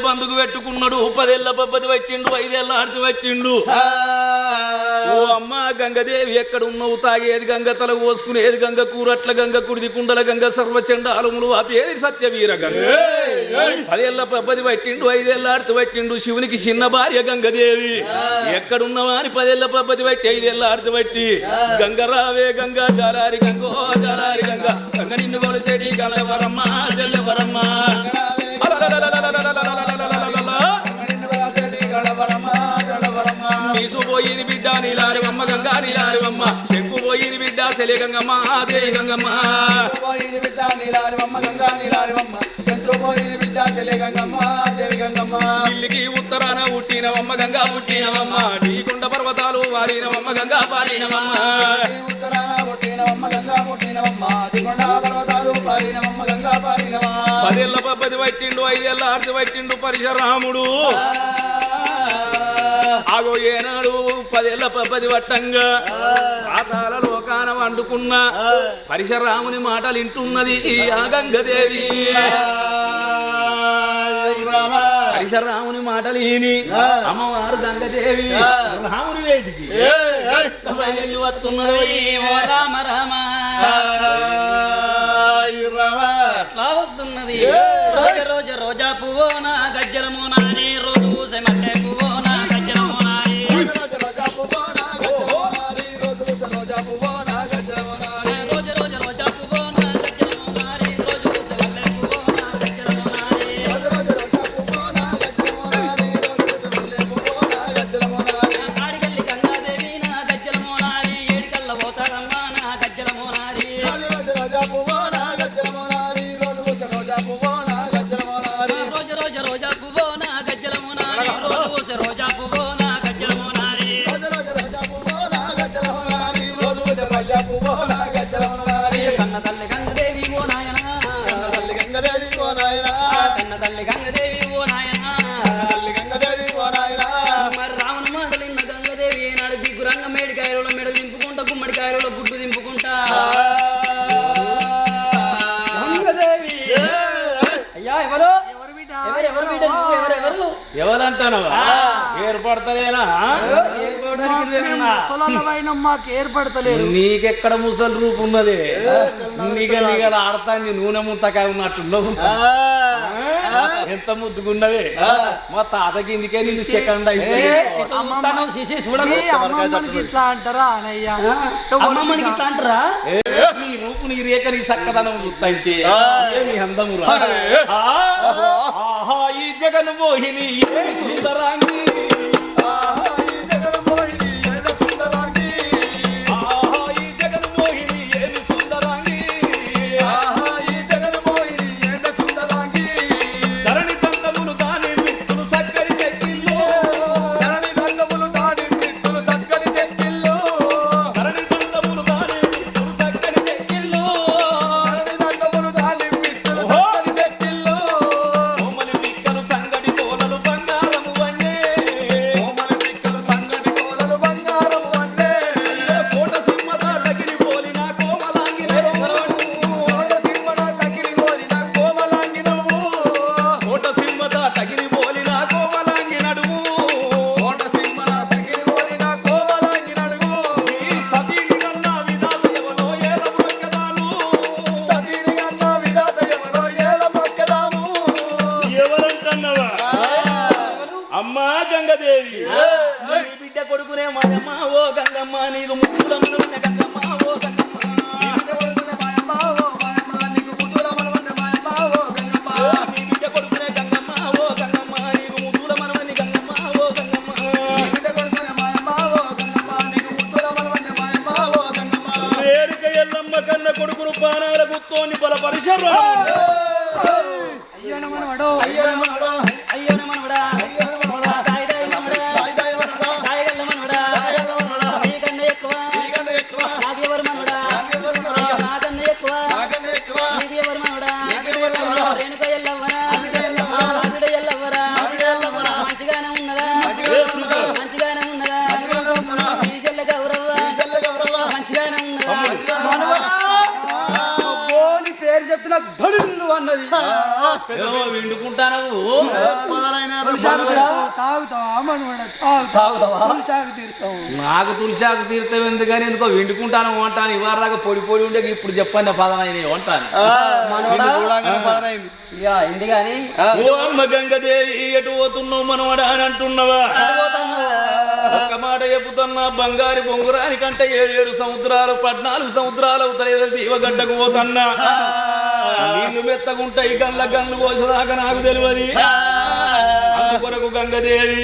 బందుకు పెట్టుకున్నాడు 10 ఏళ్ల పబ్బది పట్టిండు 5 ఏళ్ల ఆర్తి పట్టిండు ఓ అమ్మ గంగదేవి ఎక్కడ ఉన్నావు తాగేది గంగ తల కోసుకునేది గంగ కూరట్ల గంగ కుడిది కుండల గంగ సర్వచండాలములు ఆపేది సత్యవీర గంగ 10 ఏళ్ల పబ్బది పట్టిండు 5 ఏళ్ల ఆర్తి పట్టిండు శివునికి చిన్న భార్య గంగదేవి ఎక్కడున్నావా అని 10 ఏళ్ల పబ్బది పట్టి 5 ఏళ్ల ఆర్తి పట్టి గంగ రావే గంగ జారారి గంగో జారారి గంగ గంగ నిన్ను కొలిసేటి గలవరమ్మ జల్లవరమ్మ మీసు పోయిన బిడ్డ నీలారివమ్మ గంగా నీలారివమ్మ శంకు పోయిన బిడ్డ సెలి గంగమ్మ దేవి గంగమ్మ ఇల్లికి ఉత్తరాన పుట్టినవమ్మ గంగా పుట్టినవమ్మ నీకుండ పర్వతాలు వారినవమ్మ గంగా పారినవమ్మ 10 ఏళ్ల పబ్బది పట్టిండు 5 ఏళ్ల ఆర్తి పట్టిండు పరశురాముడు ఆగో ఏనాడు 10 ఏళ్ల పబ్బది పట్టంగా పాతాల లోకాన వండుకున్న పరశురాముని మాటలు వింటున్నది ఆ గంగదేవి పరశురాముని మాటలు ఈని అమ్మవారు గంగదేవి రాముని వేటికి వస్తున్నది రామ రామ వస్తున్నది రోజు రోజు రోజా పువ్వు నా గజ్జలము నాని రోజు సెమటే పువ్వు నా గజ్జలము నాని రోజు రోజు రోజా పువ్వు నా గజ్జలము నాని రోజు రోజు రోజా పువ్వు నా గజ్జలము నాని రోజు సెమటే పువ్వు నా గజ్జలము నాని రోజు రోజు రోజా పువ్వు నా గజ్జలము నాని రోజు సెమటే పువ్వు నా గజ్జలము నాని ఆడిగల్లి గంగాదేవి నా గజ్జలము నాని ఏడికల్ల పోతారమ్మ నా గజ్జలము నాని రోజు రోజు రోజా పువ్వు నా గజ్జలము నాని రోజు రోజు రోజా పువ్వు నా గజ్జలము నాని రోజు రోజు రోజా పువ్వు నా గజ్జలము నాని రోజు రోజా పువ్వు నా గజ్జలము నాని రోజు రోజు రోజా పువ్వు నా గజ్జలము నాని రోజు రోజా పువ్వు నా గజ్జలము నాని కన్న తల్లి గంగదేవి ఓ నాయనా కన్న తల్లి గంగదేవి ఓ నాయనా కన్న తల్లి గంగదేవి ఓ నాయనా కన్న తల్లి గంగదేవి ఓ నాయనా మరి రావణ మాటలిన్న గంగదేవి ఏనాడు దిగురంగ మేడికాయలలో మెడలు దింపుకుంటా గుమ్మడికాయలలో గుడ్డు దింపుకుంటా గంగదేవి అయ్యా ఎవరు ఎవరంటానవా ఏర్పడతలేనా మాకు ఏర్పడతలేదు నీకెక్కడ ముసలి రూపు ఉన్నది నీగ ఆడతాంది నూనె ముంతకాయ ఉన్నట్టున్నావు ఎంత ముద్దుకున్నది మా తాతకి ఇందుకే నేను సెకండ్ ఇట్లా అంటారా అనయ్య అమ్మమ్మకి ఇట్లా అంటారా నీ రూపు నీ రేఖ నీ చక్కదనం చూస్తాంటే ఏమి అందము ఆహా ఈ జగన్ మోహిని సుందరాంగి అమ్మా గంగదేవి నీ బిడ్డ కొడుకునే మాయమ్మ ఓ గంగమ్మ నీకు ముక్కుల మనవన్న గంగమ్మ ఓ గంగమ్మ నీ బిడ్డ కొడుకునే గంగమ్మ నీకు ముక్కుల మనవన్న ఓ గంగమ్మ వేరుక ఎల్లమ్మ కన్న కొడుకును పానాల గుత్తోని బల పరిశర్ర అయ్యన మనవడో పేరు చెప్తే నాకు ధడులు అన్నది. ఏమో విండుకుంటానవు తాగుతావా మనవడ తాగుతావా? తులసాకు తీరుతావు. నాకు తులసాకు తీర్థం ఎందుకని ఎందుకో విండుకుంటాను వంటాను ఇవాళ దాకా పొడి పొడి ఉండే ఇప్పుడు చెప్పండి పదనైన వంటాను ఇంది గాని ఓ అమ్మ గంగదేవి ఎటు పోతున్నావు మనవడా అని అంటున్నావా? ఒక్క మాట చెప్పుతున్నా బంగారు బొంగురానికంటే 7 సముద్రాలు 14 సముద్రాలు అవుతాయి దీవగడ్డకు పోతన్నా నీళ్లు మెత్తగుంటాయి గన్లు కోసేదాకా నాకు తెలియదు. అందుకొరకు గంగదేవి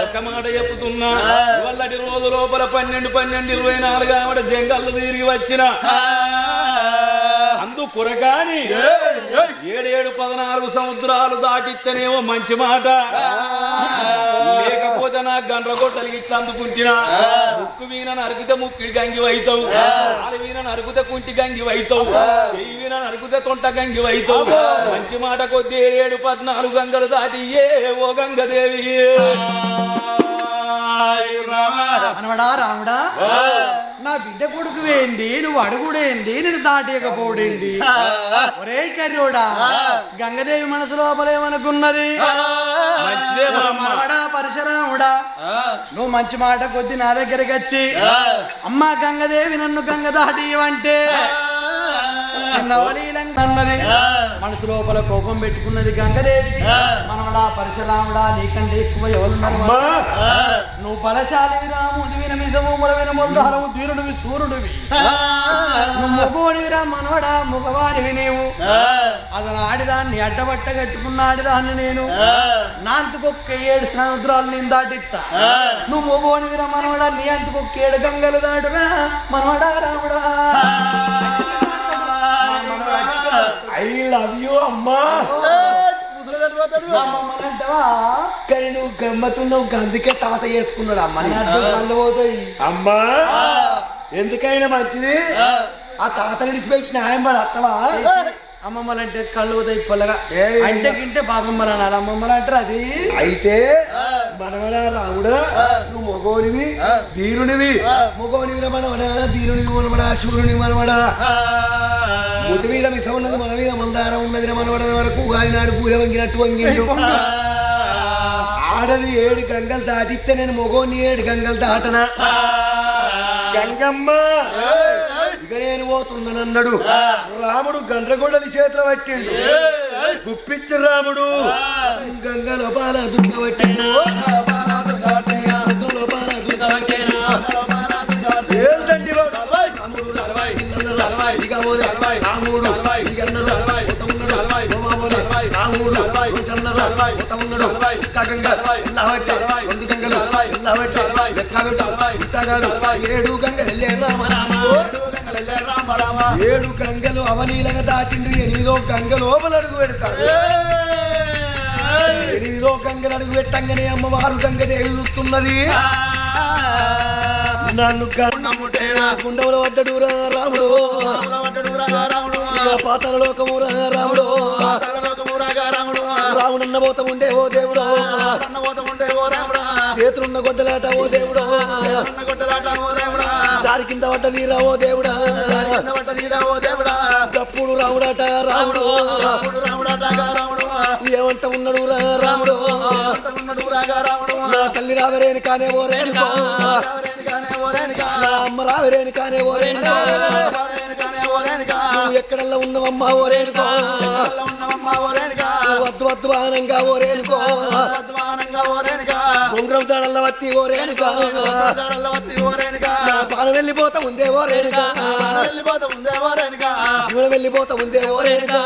ఒక్క మాట చెప్పుతున్నా వల్లటి రోజు లోపల 12-24 ఆవిడ జంగళ్ళు తిరిగి వచ్చిన అందుకొరకాని 7-14 సముద్రాలు దాటిస్తేనేమో మంచి మాట, లేకపోతే నా గండ్రగొట్టలికి ఇట్లా అందుకుంటున్నా. ముక్కు వీణ నరికితే ముక్కిడి గంగి వైతావు, కాలు వీణ నరికితే కుంటి గంగి వైతావు, చెయ్యి వీణ నరికితే తొంట గంగి వైతావు. మంచి మాట కొద్ది 7-14 గంగలు దాటి ఓ గంగదేవి. అనవడా రాముడా, నా బిడ్డ కొడుకు వేయండి, నువ్వు అడుగుడేంది, నేను దాటేయకపోడేంది. ఒరే కర్రోడా, గంగదేవి మనసు లోపలేమనుకున్నది? మనవడా పరశురాముడా, నువ్వు మంచి మాట కొద్ది నా దగ్గరికి వచ్చి అమ్మా గంగదేవి నన్ను గంగ దాటివంటే అన్నది. మనసు లోపల కోపం పెట్టుకున్నది గంగదేవి. మనవడా పరశురాముడా, నీకంటే ఎక్కువ ఎవరున్నారు? నువ్వు బలశాలివి రాముడివి, నమిసము ముడవిన మొందారము ధీరుడివి సూర్యుడివి. నువ్వు మగోడివిరా మనవడా, మగవాడివి నీవు. అతను ఆడిదాన్ని అడ్డబట్ట కట్టుకున్న ఆడిదాన్ని నేను. నాంతకొక్క 7 సముద్రాలు నేను దాటిస్తా. నువ్వు మగోడివిరా మనవడా, నీ అంతకొక్క 7 గంగలు దాటురా మనవడా రాముడా. ఐ లవ్ యూ అమ్మా. కానీ నువ్వు గమ్మతున్నావు, అందుకే తాత చేసుకున్నాడు అమ్మని. పోతాయి అమ్మా, ఎందుకైనా మంచిది ఆ తాత విడిచిపెట్టి న్యాయం పడి అత్తవా. అమ్మమ్మలంటే కళ్ళు పోతాయి పొల్లగా, అంటే గింటే బాబమ్మలు అనాలి, అమ్మమ్మలు అంటారు. అది అయితే మనవడా రాముడా, నువ్వు మగోనివి ధీరునివి. మగోనివి మనవడా, ధీరునివి మనవడా, శూరుని మనవడా. ముతి మీద మిస ఉన్నది, మన మీద మందారం ఉన్నది మనవడ వరకు గాలినాడు పూర వంగినట్టు వంగిండు. ఆడది 7 గంగలు దాటిస్తే నేను మగోని 7 గంగలు దాటనా? గంగమ్మ ఇక నేను పోతున్నానన్నాడు. రాముడు గండ్రగొడ్డలి చేతులు పట్టిండు. గుప్పించు రాముడు గంగలో పాల దుఃఖపట్టిండు. ఏడు గంగలు అవలీలగా దాటిండు. 8వ గంగ లోపల అడుగు పెడతాడు. 8వ గంగలు అడుగు పెట్టంగానే అమ్మవారు గంగదేవి చూస్తున్నది. నన్ను గుండవుల వడ్డడురా రాముడు, పాతాల లోకమురా రాముడు. రాముడన్న పోత ఉండే ఓ దేవుడు, చేతులున్న గొడ్డలాట ఓ దేవుడు, దారి కింద పడ్డదీరా ఓ దేవుడా, గప్పుడు రాముడాట రాముడు. ఏమంట ఉన్నాడు రా రాముడు, నా తల్లి రావరేని కానే ఓ రేణుకో, నా అమ్మ రావరేని కానే ఓ రేణుకో, నువ్వు ఎక్కడల్లా ఉన్నవమ్మా ఓ రేణుకో, వద్దు వద్దు వాహనంగా ఓ రేణుకో, గుండ్రం తాడల్ల వత్తి ఓ రేణుకో, పాలు వెళ్ళిపోతా ఉందే ఓ రేణుకో, వెళ్ళిపోతా ఉందే ఓ రేణుకో,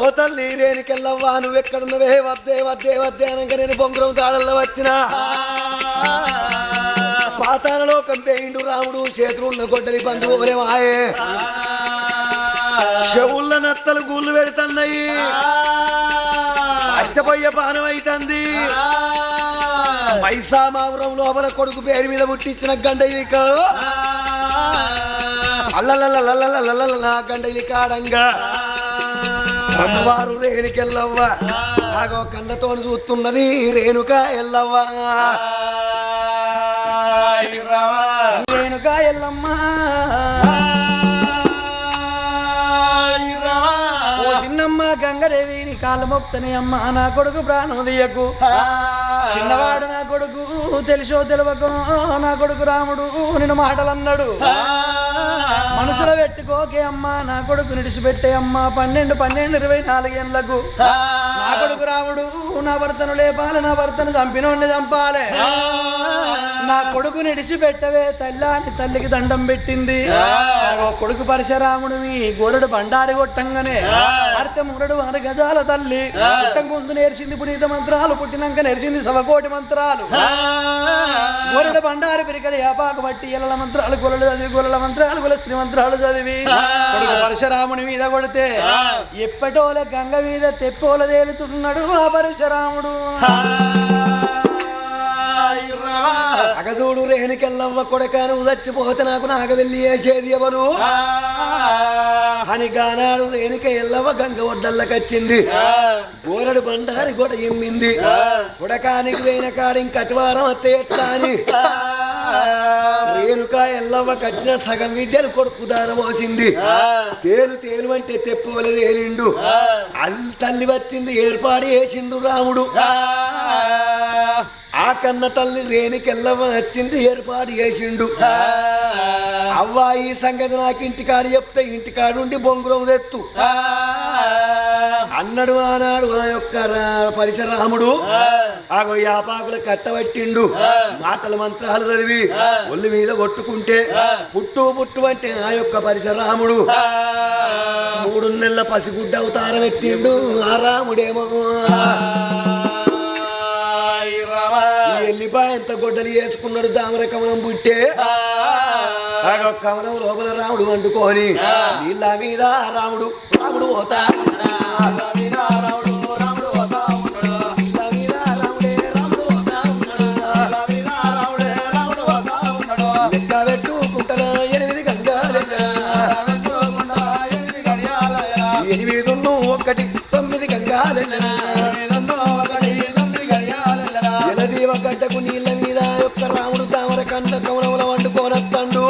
ఓ తల్లి రేణుకెళ్ళవ్వా నువ్వెక్కడున్నవే, వద్దే వద్దే వద్దే అనగా నేను బొంగురం తాడల్ల వచ్చిన. పాతాలలో కంపేయిండు రాముడు, చేతులున్న గొడ్డలి బంధువులే మాయే, చెవుళ్ళ నత్తలు గూళ్ళు పెడుతున్నాయి, అచ్చపోయే పానం అవుతుంది. మైసామాపురం లోపల కొడుకు పేరు మీద పుట్టించిన గండయిలిక అల్లల గండయిలి కాడంగా అమ్మవారు రేణుకెళ్ళవ్వ ఆగో కళ్ళతో చూస్తున్నది రేణుక ఎల్లవ్వ. రేణుక ఎల్లమ్మ కాళ్ళు మొక్తనే అమ్మ నా కొడుకు ప్రాణం తీయకు చిన్నవాడు నా కొడుకు తెలుసో తెలియకో నా కొడుకు రాముడు నిన్ను మాటలు అన్నాడు మనసులో పెట్టుకోకే అమ్మా నా కొడుకు నిడిచిపెట్టే అమ్మా 12-24 ఏళ్ళకు నా కొడుకు రాముడు నా భర్తను లేపాలి నా భర్తను చంపినోడిని చంపాలి నా కొడుకు నిడిచిపెట్టవే తల్లాని తల్లికి దండం పెట్టింది కొడుకు పరశురాముడివి గోరడు బండారి కొట్టంగానే భర్త మురడు 6 గజాల తల్లి పుట్టక ముందు నేర్చింది పునీత మంత్రాలు పుట్టినాక నేర్చింది సవకోటి మంత్రాలు గోరడు బండారి పిరికడి యాపాకు బట్టి ఎల్లల మంత్రాలు గొల్లలు చదివి గొల్లల మంత్రాలు గొల్ల శ్రీ మంత్రాలు చదివి కొడుకు పరశురాముని మీద కొడితే ఎప్పటోల గంగ మీద తెప్పోల తేలుతున్నాడు ఆ పరశురాముడు అగజూడు రేణుకెళ్ళవ్వ కొడకాను చచ్చిపోతే నాకు నాగవెల్లి వేసేది ఎవరు అని గానాడు రేణుక ఎల్లవ్వ గంగ ఒడ్డల్లకొచ్చింది గోరడు బండారి గొడ ఎమ్మింది కొడకానికి వేయిన కాడ ఇంకతివారం అత్తే ఎట్లా అని రేణుక ఎల్లవ్వ కచ్చిన సగం విద్యను కొడుకు దారమోసింది తేలు అంటే తెప్పోలేదు ఏలిండు తల్లి వచ్చింది ఏర్పాటు చేసిండు రాముడు ఆ కన్న తల్లి రేణుకెల్లవ్వ వచ్చింది ఏర్పాటు చేసిండు అవ్వ ఈ సంగతి నాకు ఇంటికాడు చెప్తే ఇంటికాడుండి బొంగురం తెత్తు అన్నడు ఆనాడు ఆ యొక్క పరశురాముడు ఆగో యాపాకులు కట్టబట్టిండు మాటల మంత్రాలు చదివి ఒళ్ళు మీద కొట్టుకుంటే పుట్టు అంటే ఆ యొక్క పరశురాముడు 3 నెలల పసిగుడ్డ అవతారం ఎత్తిండు ఆ రాముడేమో ఎల్లిపాయ ఎంత గొడ్డలు వేసుకున్నాడు దామర కమలం పుట్టే కమలం లోపల రాముడు వండుకొని నీళ్ళ మీద రాముడు పోతా లెక్క పెట్టుకుంటారా 8 గంగాలు 8 1 9 గంగాలు గడ్డకు నీళ్ళ మీద యొక్క రాముడు తామర కంట కమలంలో వండుకోనత్తండు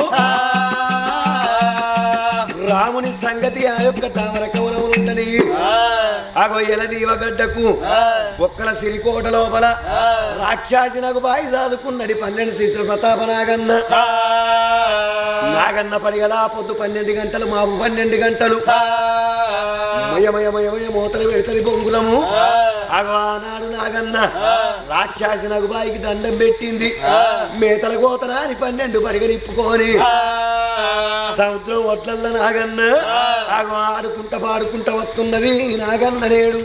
రాముని సంగతి ఆ యొక్క తామర కమలం ఉండని అగో ఎలదీవ గడ్డకు ఒక్కల సిరికోట లోపల రాక్షసినకు బాయి దాదుకున్నది 12 శిశుల ప్రతాప నాగన్న పడిగల పొద్దు 12 గంటలు మాపు 12 గంటలు మయమయ మూతలు పెడుతుంది బొంగులము అగవానాడు నాగన్న రాక్షసి నగుబాయికి దండం పెట్టింది మేతల కోతనా అని 12 పడిగలు ఇప్పుకొని సముద్రం ఒట్లల్ల నాగన్న అగో ఆడుకుంటా పాడుకుంటా వస్తున్నది నాగన్న నేడు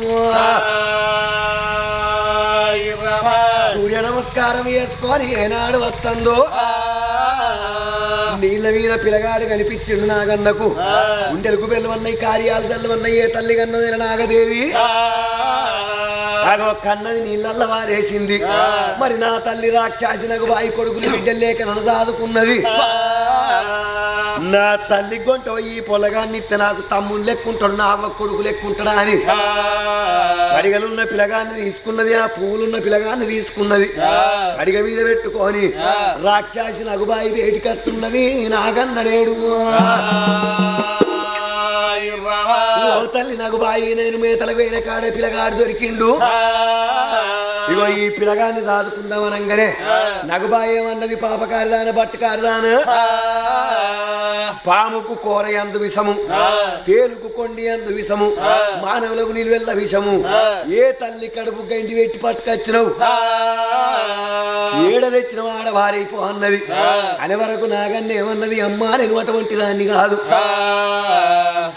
సూర్య నమస్కారం వేసుకొని ఏనాడు వస్తుందో నీళ్ళ మీద పిలగాడు కనిపించిండు నాగన్నకు గుండెలకు బెల్లవన్నాయి కార్యాలు చల్లవన్నాయి ఏ తల్లి కన్నది నాగదేవి కన్నది నీళ్ళల్ల వారేసింది మరి నా తల్లి రాక్షసినకు బాయి కొడుకులు బిడ్డలు లేక నన్ను దాదుకున్నది నా తల్లి గొంట ఈ పొలగాన్ని నాకు తమ్ముడు లెక్కుంటాడు నా అవ్వ కొడుకు లెక్కుంటాడా అని అడిగలున్న పిలగాన్ని తీసుకున్నది ఆ పువ్వులున్న పిలగాన్ని తీసుకున్నది అడిగ మీద పెట్టుకొని రాక్షసి నగుబాయి వేటికత్తున్నది నాగన్నడేడు తల్లి నగుబాయి నేను మేతలకు వేరే కాడే పిలగాడు దొరికిండు ఇగో ఈ పిలగాన్ని దాదుకుందామనగానే నగుబాయి ఏమన్నది పాపకారిదాన బట్టుకారిదాన పాముకు కోరయందు విషము తేలుకు కొండి అందు విషము మానవులకు నిలువెల్ల విషము ఏ తల్లి కడుపు గండి పెట్టి పట్టుకొచ్చినవు ఏడ తెచ్చిన వాడ వారైపో అన్నది అని వరకు నాగన్న ఏమన్నది అమ్మా నేను అటువంటి దాన్ని కాదు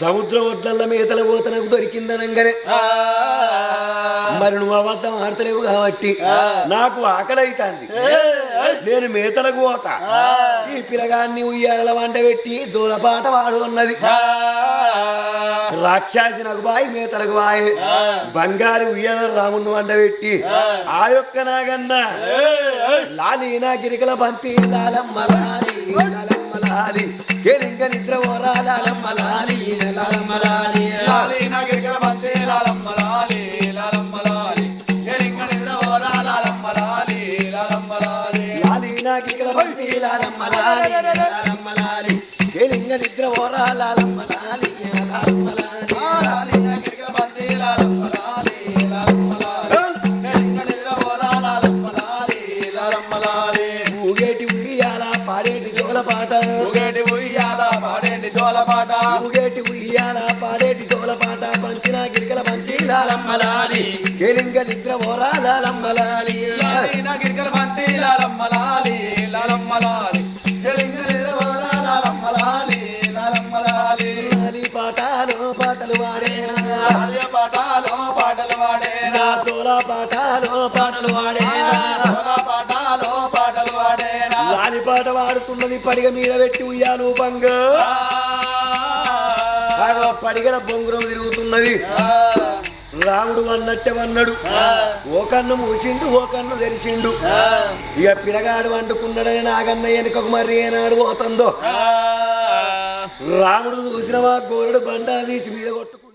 సముద్రం ఒడ్లల్ల మేతల పోత నాకు దొరికిందనంగానే మరి నువ్వు అబద్ధం ఆడతలేవు కాబట్టి నాకు ఆకలి అవుతుంది నేను మేతలకు పోతా ఈ పిల్లగాన్ని ఉయ్యాల వంట పెట్టి దూరపాట వాడు అన్నది రాక్షసి నగుబాయి మేతలకు బాయ్ బంగారు ఉయ్యాల రాముని వంట పెట్టి ఆ యొక్క నాగన్న లాలీనా గిరికల బంతి లాలమ్మలాలి లాలమ్మలాలి కేరింగ నిద్ర ఓరా లాలమ్మలాలి లాలమ్మలాలి లాలీనా గిరికల బంతి లాలమ్మలాలి లాలమ్మలాలి కేరింగ నిద్ర ఓరా లాలమ్మలాలి లాలమ్మలాలి లాలీనా గిరికల బంతి లాలమ్మలాలి లాలమ్మలాలి కేరింగ నిద్ర ఓరా లాలమ్మలాలి లాలమ్మలాలి లాలీనా గిరికల బంతి లాలమ్మలాలి ఊగేటి ఉయ్యాల పాడేటి తోల పాట పంచిన గిరికల పంచి లాలమ్మలాలి కేలింగ నిద్ర ఓరా లాలమ్మలాలి గిరికల పంతి లాలమ్మలాలి లాలమ్మలాలి లాలి పాటలో పాటలు వాడేనా పాటలో పాటలు వాడేనా తోల పాటలో పాటలు వాడేనా పాటలో పాటలు వాడేనా లాలి పాట వాడుతున్నది పడిగ మీద పెట్టి ఉయ్యాలు బంగ పడిగల బొంగురం తిరుగుతున్నది రాముడు అన్నట్టే వన్నాడు ఓ కన్ను మూసిండు ఓ కన్ను తెరిచిండు ఇక పిల్లగాడు వండుకున్నాడని నాగన్న వెనుకకు మరి ఏనాడు పోతుందో రాముడు చూసిన గోరుడు బండా తీసి మీద కొట్టుకు